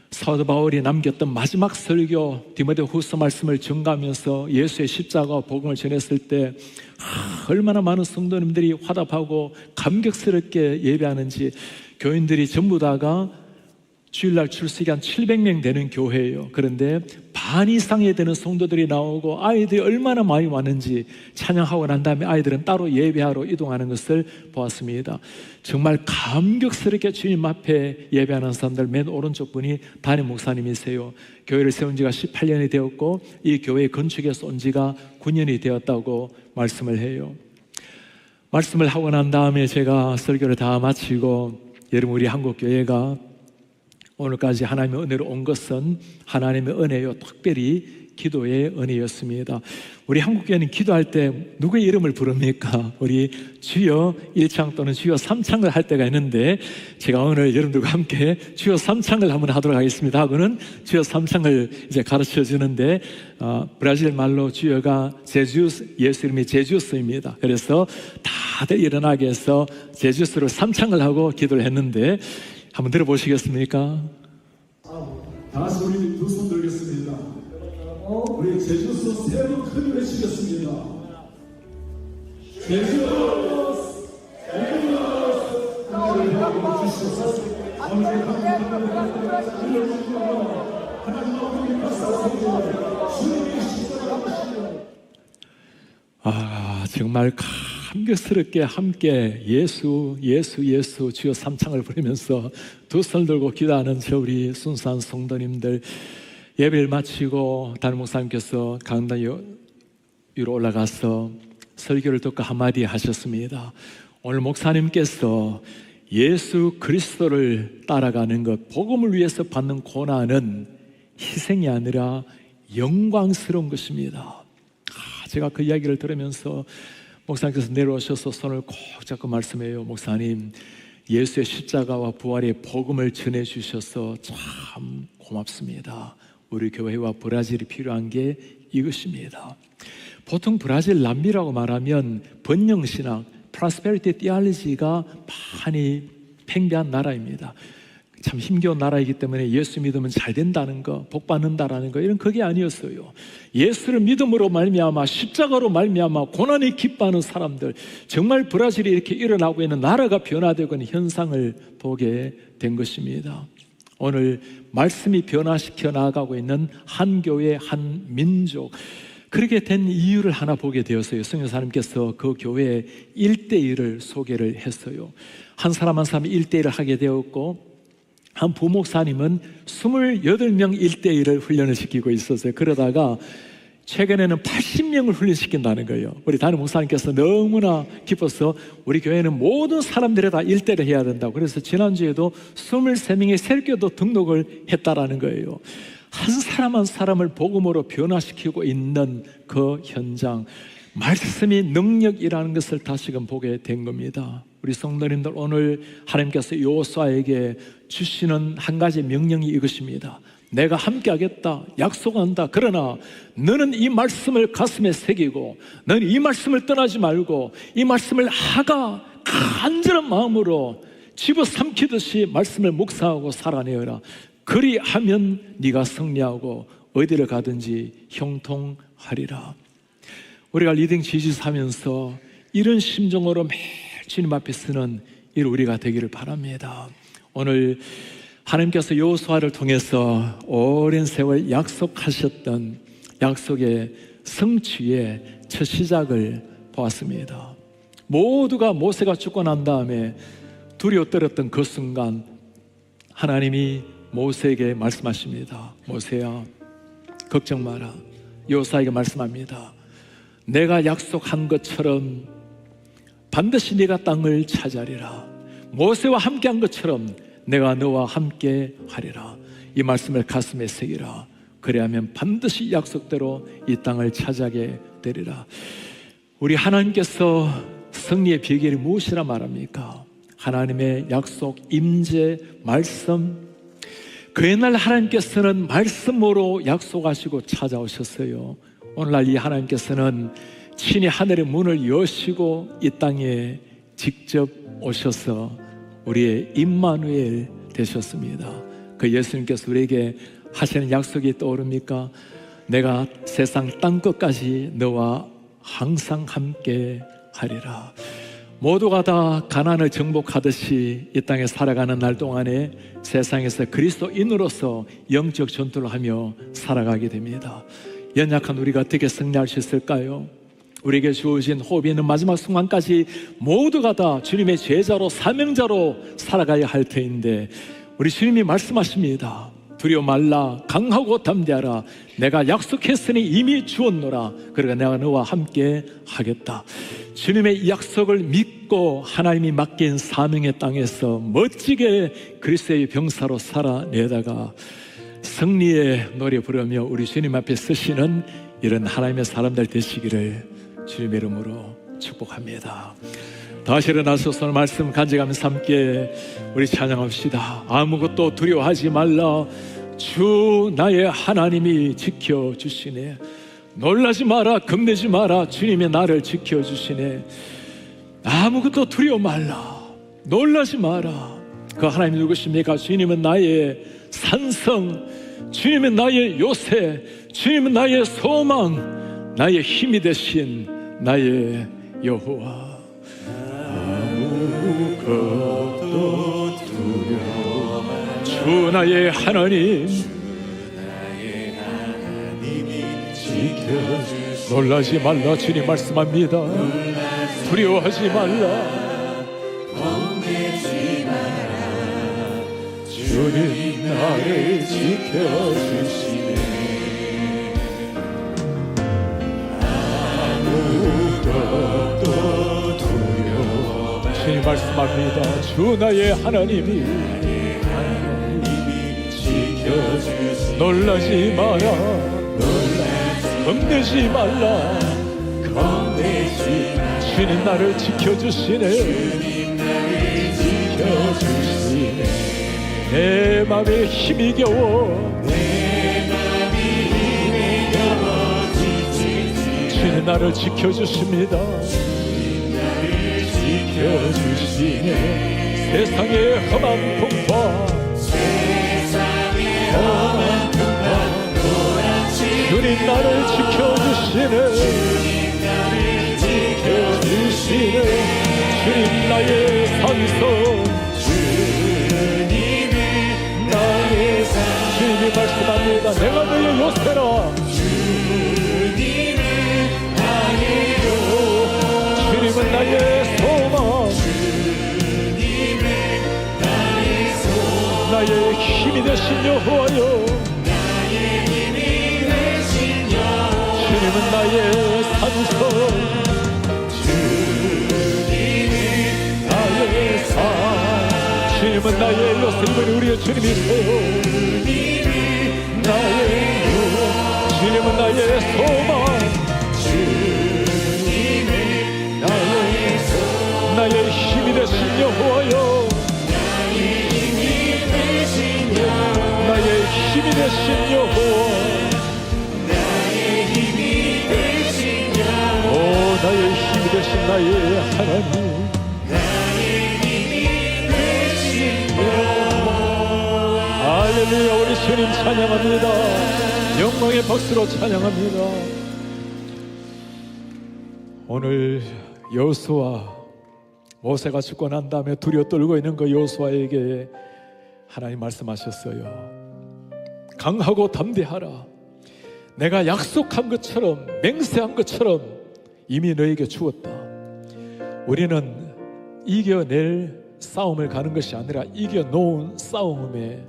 [SPEAKER 1] 사도 바울이 남겼던 마지막 설교, 디모데후서 말씀을 전가하면서 예수의 십자가와 복음을 전했을 때 얼마나 많은 성도님들이 화답하고 감격스럽게 예배하는지. 교인들이 전부 다가 주일날 출석이 한 700명 되는 교회예요. 그런데 반 이상이 되는 성도들이 나오고 아이들이 얼마나 많이 왔는지, 찬양하고 난 다음에 아이들은 따로 예배하러 이동하는 것을 보았습니다. 정말 감격스럽게 주님 앞에 예배하는 사람들, 맨 오른쪽 분이 담임 목사님이세요. 교회를 세운 지가 18년이 되었고 이 교회 건축에서 온 지가 9년이 되었다고 말씀을 해요. 말씀을 하고 난 다음에 제가 설교를 다 마치고, 여러분, 우리 한국교회가 오늘까지 하나님의 은혜로 온 것은 하나님의 은혜요, 특별히 기도의 은혜였습니다. 우리 한국교회는 기도할 때 누구의 이름을 부릅니까? 우리 주여 1창 또는 주여 3창을 할 때가 있는데, 제가 오늘 여러분들과 함께 주여 3창을 한번 하도록 하겠습니다. 하고는 주여 3창을 이제 가르쳐 주는데, 브라질 말로 주여가 제주스, 예수 이름이 제주스입니다. 그래서 다들 일어나게 해서 제주스로 3창을 하고 기도를 했는데, 한번 들어보시겠습니까?
[SPEAKER 2] 다 같이 우리 두 손 들겠습니다. 우리 제주스 세 번 크게 외치겠습니다. 제주스, 하나님을 주시옵소서.
[SPEAKER 1] 정말 감격스럽게 함께 예수 주여 3창을 부르면서 두 손 들고 기도하는 저 우리 순수한 성도님들, 예배를 마치고 담임 목사님께서 강단 위로 올라가서 설교를 듣고 한마디 하셨습니다. 오늘 목사님께서 예수 그리스도를 따라가는 것, 복음을 위해서 받는 고난은 희생이 아니라 영광스러운 것입니다. 제가 그 이야기를 들으면서 목사님께서 내려오셔서 손을 꼭 잡고 말씀해요. 목사님, 예수의 십자가와 부활의 복음을 전해주셔서 참 고맙습니다. 우리 교회와 브라질이 필요한 게 이것입니다. 보통 브라질 남미라고 말하면 번영신학, 프로스페리티 티올로지가 많이 팽배한 나라입니다. 참 힘겨운 나라이기 때문에 예수 믿으면 잘 된다는 거, 복 받는다라는 거, 이런 그게 아니었어요. 예수를 믿음으로 말미암아, 십자가로 말미암아 고난이 기뻐하는 사람들, 정말 브라질이 이렇게 일어나고 있는, 나라가 변화되고 있는 현상을 보게 된 것입니다. 오늘 말씀이 변화시켜 나가고 있는 한 교회, 한 민족, 그렇게 된 이유를 하나 보게 되었어요. 성령사님께서 그 교회의 1대1을 소개를 했어요. 한 사람 한 사람이 1대1을 하게 되었고, 한 부목사님은 28명 1대1을 훈련을 시키고 있었어요. 그러다가 최근에는 80명을 훈련시킨다는 거예요. 우리 담임 목사님께서 너무나 기뻐서 우리 교회는 모든 사람들이 다 1대를 해야 된다고, 그래서 지난주에도 23명의 설교도 등록을 했다라는 거예요. 한 사람 한 사람을 복음으로 변화시키고 있는 그 현장, 말씀이 능력이라는 것을 다시금 보게 된 겁니다. 우리 성도님들, 오늘 하나님께서 여호수아에게 주시는 한 가지 명령이 이것입니다. 내가 함께 하겠다, 약속한다. 그러나 너는 이 말씀을 가슴에 새기고, 너는 이 말씀을 떠나지 말고, 이 말씀을 하가 간절한 마음으로 집어삼키듯이 말씀을 묵상하고 살아내어라. 그리하면 네가 승리하고 어디를 가든지 형통하리라. 우리가 리딩 지지스 하면서 이런 심정으로 매일 주님 앞에 서는 이 우리가 되기를 바랍니다. 오늘 하나님께서 여호수아를 통해서 오랜 세월 약속하셨던 약속의 성취의 첫 시작을 보았습니다. 모두가 모세가 죽고 난 다음에 두려워 떨었던 그 순간, 하나님이 모세에게 말씀하십니다. 모세야, 걱정 마라. 여호수아에게 말씀합니다. 내가 약속한 것처럼 반드시 네가 땅을 차지하리라. 모세와 함께 한 것처럼 내가 너와 함께 하리라. 이 말씀을 가슴에 새기라. 그래야면 반드시 약속대로 이 땅을 차지하게 되리라. 우리 하나님께서 승리의 비결이 무엇이라 말합니까? 하나님의 약속, 임재, 말씀. 그 옛날 하나님께서는 말씀으로 약속하시고 찾아오셨어요. 오늘날 이 하나님께서는 친히 하늘의 문을 여시고 이 땅에 직접 오셔서 우리의 임마누엘 되셨습니다. 그 예수님께서 우리에게 하시는 약속이 떠오릅니까? 내가 세상 땅끝까지 너와 항상 함께 하리라. 모두가 다 가난을 정복하듯이 이 땅에 살아가는 날 동안에 세상에서 그리스도인으로서 영적 전투를 하며 살아가게 됩니다. 연약한 우리가 어떻게 승리할 수 있을까요? 우리에게 주어진 호흡이 있는 마지막 순간까지 모두가 다 주님의 제자로, 사명자로 살아가야 할 터인데, 우리 주님이 말씀하십니다. 두려워 말라, 강하고 담대하라. 내가 약속했으니 이미 주었노라. 그러니까 내가 너와 함께 하겠다. 주님의 약속을 믿고 하나님이 맡긴 사명의 땅에서 멋지게 그리스도의 병사로 살아내다가 승리의 노래 부르며 우리 주님 앞에 서시는 이런 하나님의 사람들 되시기를 주님의 이름으로 축복합니다. 다시 일어나서 손을 말씀 간직하면서 함께 우리 찬양합시다. 아무것도 두려워하지 말라. 주 나의 하나님이 지켜주시네. 놀라지 마라, 겁내지 마라. 주님의 나를 지켜주시네. 아무것도 두려워 말라, 놀라지 마라. 그 하나님 누구십니까? 주님은 나의 산성, 주님은 나의 요새, 주님은 나의 소망, 나의 힘이 되신 나의 여호와. 아무것도 두려워 말라. 주 나의 하나님, 놀라지 말라. 주님 말씀합니다. 두려워하지 말라, 겁내지 마라. 주님 나를 지켜주시네. 아무것도 두려워 말라. 주님 말씀합니다. 주 나의 하나님이 지켜주시네. 놀라지 마라, 겁내지 말라. 주님 나를 지켜주시네. 지켜주시네. 내 맘에 힘이 겨워. 주님 나를 지켜주십니다. 지켜주시네. 세상의 험한 풍파, 주님 나를 지켜주시네. 지켜주시네. 주님 나의 산성, 주님이 나의 산성. 주님이 말씀합니다. 내가 너의 요새라. 주님은 나의 소망, 나의 힘이 되신 여호와여. 주님은 나의 산성, 주님은 나의 산. 주님은 나의 요새. 이번에 우리의 주님이세요. 나의 요. 주님은 나의 소망, 주님은 나의 소망. 나의 힘이 되신 여호와여. 나의 힘이 되신 여호와. 나의 힘이 되신 나의 하나님. 할렐루야. 우리 주님 찬양합니다. 영광의 박수로 찬양합니다. 오늘 여호수아, 모세가 죽고 난 다음에 두려워 떨고 있는 그 여호수아에게 하나님 말씀하셨어요. 강하고 담대하라. 내가 약속한 것처럼, 맹세한 것처럼 이미 너에게 주었다. 우리는 이겨낼 싸움을 가는 것이 아니라 이겨놓은 싸움에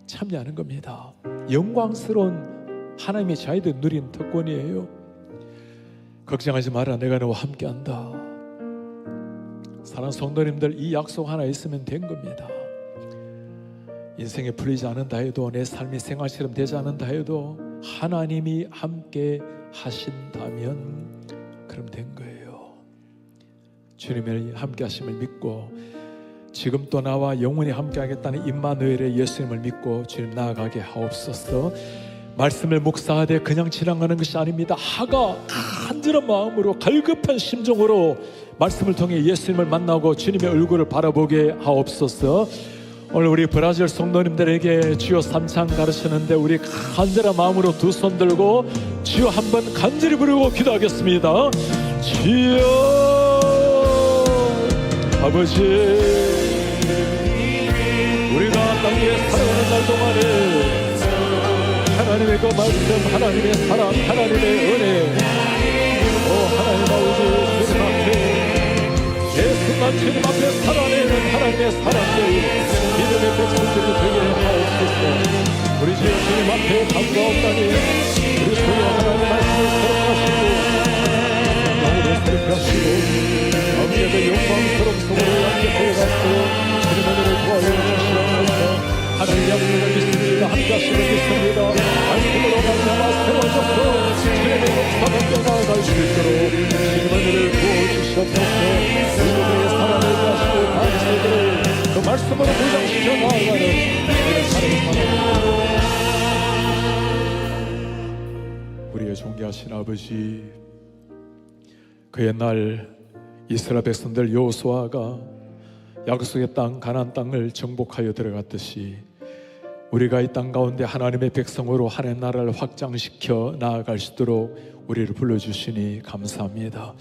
[SPEAKER 1] 참여하는 겁니다. 영광스러운 하나님의 자유를 누린 특권이에요. 걱정하지 마라. 내가 너와 함께한다. 사랑하는 성도님들, 이 약속 하나 있으면 된 겁니다. 인생에 풀리지 않는다 해도, 내 삶이 생활처럼 되지 않는다 해도 하나님이 함께 하신다면 그럼 된 거예요. 주님의 함께 하심을 믿고, 지금 또 나와 영원히 함께 하겠다는 임마누엘의 예수님을 믿고 주님 나아가게 하옵소서. 말씀을 묵상하되 그냥 지나가는 것이 아닙니다. 하가 간절한 마음으로, 갈급한 심정으로 말씀을 통해 예수님을 만나고 주님의 얼굴을 바라보게 하옵소서. 오늘 우리 브라질 성도님들에게 주여 3창 가르치는데, 우리 간절한 마음으로 두 손 들고 주여 한번 간절히 부르고 기도하겠습니다. 주여 아버지, 우리가 땅 위에 살아가는 날 동안에 하나님의 그 말씀, 하나님의 사랑, 하나님의 은혜, 하나님 아버지 주님 앞에 매 순간 주님 앞에 살아내는 하나님의 사랑들, 믿음의 백성들이 되게 하옵소서. 우리 주님 앞에 감사하옵나니 우리 주여 하나님의 말씀을 새롭하시고 영으로 새롭하시고 아버지의 영광스러운 속으로 함께 들어가시고 주님 은혜를 도와주시옵소서. 하나님 약속을 믿습니다. 함께 하시는 믿습니다. 말씀으로 말미암아 세워져서 주님의 역사가 떠나갈 수 있도록 주님 은혜를 부어주시옵소서. 우리의 사랑을 하시고 다음세대를 그 말씀으로 보장시켜 나아가는 우리의 존귀하신 아버지, 그 옛날 이스라엘 백성들 여호수아가 약속의 땅 가나안 땅을 정복하여 들어갔듯이 우리가 이 땅 가운데 하나님의 백성으로 하나님 나라를 확장시켜 나아갈 수 있도록 우리를 불러주시니 감사합니다.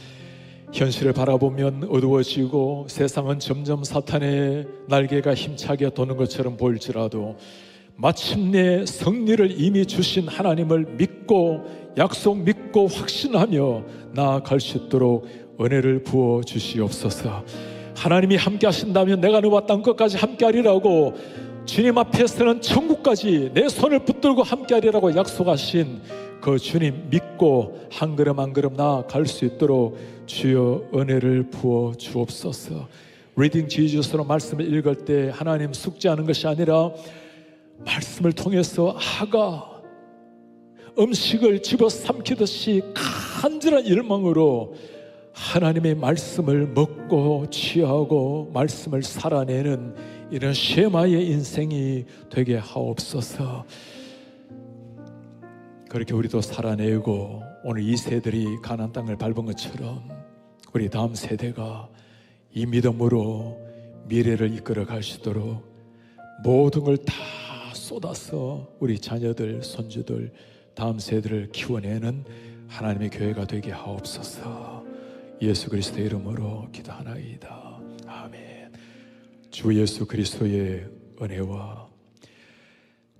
[SPEAKER 1] 현실을 바라보면 어두워지고 세상은 점점 사탄의 날개가 힘차게 도는 것처럼 보일지라도 마침내 승리를 이미 주신 하나님을 믿고 약속 믿고 확신하며 나아갈 수 있도록 은혜를 부어 주시옵소서. 하나님이 함께 하신다면 내가 너와 땅끝까지 함께 하리라고, 주님 앞에서는 천국까지 내 손을 붙들고 함께 하리라고 약속하신 그 주님 믿고 한 걸음 한 걸음 나아갈 수 있도록 주여 은혜를 부어 주옵소서. 리딩 지저스로 말씀을 읽을 때 하나님 숙제하는 것이 아니라 말씀을 통해서 하가 음식을 집어삼키듯이 간절한 열망으로 하나님의 말씀을 먹고 취하고 말씀을 살아내는 이런 쉐마의 인생이 되게 하옵소서. 그렇게 우리도 살아내고 오늘 이 세들이 가나안 땅을 밟은 것처럼 우리 다음 세대가 이 믿음으로 미래를 이끌어 갈 수 있도록 모든 걸 다 쏟아서 우리 자녀들, 손주들, 다음 세대를 키워내는 하나님의 교회가 되게 하옵소서. 예수 그리스도의 이름으로 기도하나이다. 아멘. 주 예수 그리스도의 은혜와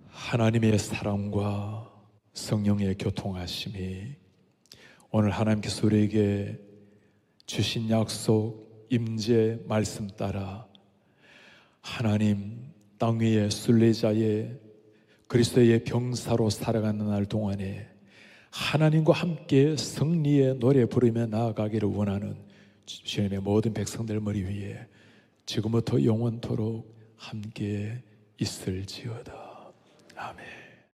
[SPEAKER 1] 하나님의 사랑과 성령의 교통하심이 오늘 하나님께서 우리에게 주신 약속 임재 말씀 따라 하나님 땅 위의 순례자의 그리스도의 병사로 살아가는 날 동안에 하나님과 함께 승리의 노래 부르며 나아가기를 원하는 주님의 모든 백성들 머리 위에 지금부터 영원토록 함께 있을지어다. 아멘.